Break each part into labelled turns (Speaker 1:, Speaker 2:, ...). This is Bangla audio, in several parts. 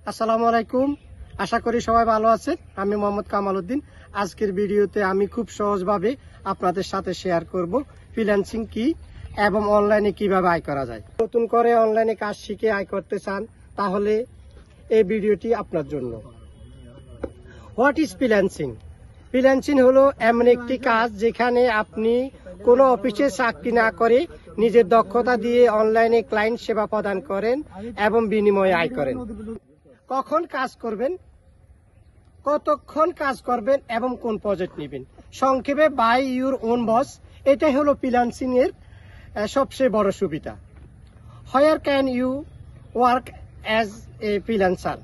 Speaker 1: আসসালামু আলাইকুম। আশা করি সবাই ভালো আছেন। আমি মোহাম্মদ কামাল উদ্দিন। আজকের ভিডিওতে আমি খুব সহজভাবে আপনাদের সাথে শেয়ার করব ফ্রিল্যান্সিং কি এবং অনলাইনে কিভাবে আয় করা যায়। নতুন করে অনলাইনে কাজ শিখে আয় করতে চান তাহলে এই ভিডিওটি আপনার জন্য। What is freelancing? ফ্রিল্যান্সিং হলো এমন একটি কাজ যেখানে আপনি কোনো অফিসে চাকরি না করে নিজের দক্ষতা দিয়ে অনলাইনে ক্লায়েন্ট সেবা প্রদান করেন এবং বিনিময়ে আয় করেন। কখন কাজ করবেন, কতক্ষণ কাজ করবেন এবং কোন প্রজেক্ট নেবেন, সংক্ষেপে বাই ইউর ওন বস। এটাই হলো ফ্রিল্যান্সিং এর সবচেয়ে বড় সুবিধা। Where can you work as a freelancer?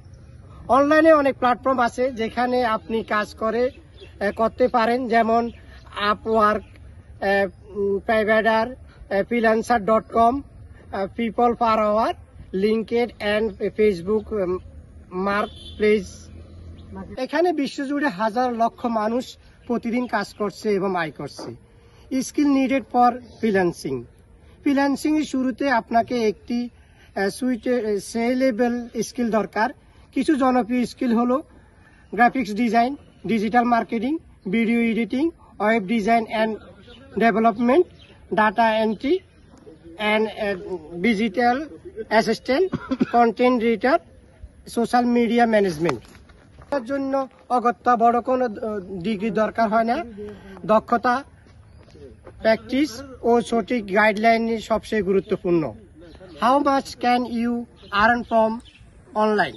Speaker 1: অনলাইনে অনেক প্ল্যাটফর্ম আছে যেখানে আপনি কাজ করতে পারেন, যেমন Upwork, Fiverr, freelancer.com, people per hour, linked and Facebook marketplace. এখানে বিশ্বজুড়ে হাজার লক্ষ মানুষ প্রতিদিন কাজ করছে এবং আয় করছে। Skill needed for freelancing. Freelancing এর শুরুতে আপনাকে একটি সেলেবল স্কিল দরকার। কিছু জনপ্রিয় স্কিল হলো graphics design, digital marketing, video editing, web design and development, data entry and digital assistant, content writer, social media management. তার জন্য অগত্যা বড় কোনো ডিগ্রি দরকার হয় না। দক্ষতা, প্র্যাকটিস ও সঠিক গাইডলাইন সবচেয়ে গুরুত্বপূর্ণ। How much can you earn from online?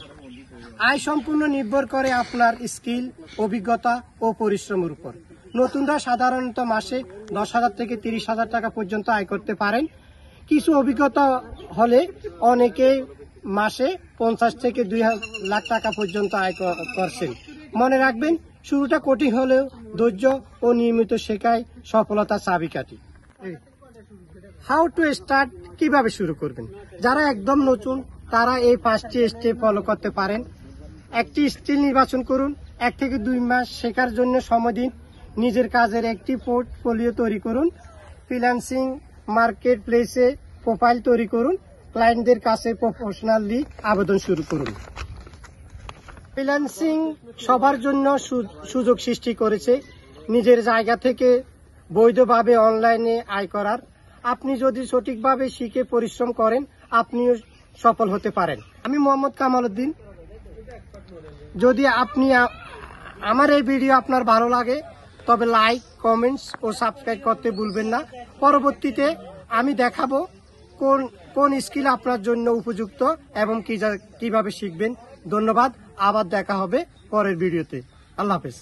Speaker 1: আয় সম্পূর্ণ নির্ভর করে আপনার স্কিল, অভিজ্ঞতা ও পরিশ্রমের উপর। নতুনরা সাধারণত মাসে 10,000 থেকে 30,000 টাকা পর্যন্ত আয় করতে পারেন। কিছু অভিজ্ঞতা হলে অনেকে মাসে 50 থেকে 2 লাখ টাকা পর্যন্ত আয় করছেন। মনে রাখবেন, শুরুটা কঠিন হলেও ধৈর্য ও নিয়মিত শেখায় সফলতার চাবিকাঠি। How to start? কিভাবে শুরু করবেন? যারা একদম নতুন তারা এই 5টি স্টেপ ফলো করতে পারেন। একটি স্কিল নির্বাচন করুন। 1 থেকে 2 মাস শেখার জন্য সময় দিন। নিজের কাজের একটি পোর্টফোলিও তৈরি করুন। ফ্রিল্যান্সিং মার্কেট প্লেসে প্রোফাইল তৈরি করুন। ক্লায়েন্টদের কাছে প্রফেশনালি আবেদন শুরু করুন। ফ্রিল্যান্সিং সবার জন্য সুযোগ সৃষ্টি করেছে নিজের জায়গা থেকে বৈধভাবে অনলাইনে আয় করার। আপনি যদি সঠিকভাবে শিখে পরিশ্রম করেন, আপনিও সফল হতে পারেন। আমি মোহাম্মদ কামাল উদ্দিন। যদি আপনি আমার এই ভিডিও আপনার ভালো লাগে তবে লাইক, কমেন্টস ও সাবস্ক্রাইব করতে ভুলবেন না। পরবর্তীতে আমি দেখাবো কোন স্কিল আপনার জন্য উপযুক্ত এবং কিভাবে শিখবেন। ধন্যবাদ। আবার দেখা হবে পরের ভিডিওতে। আল্লাহ হাফেজ।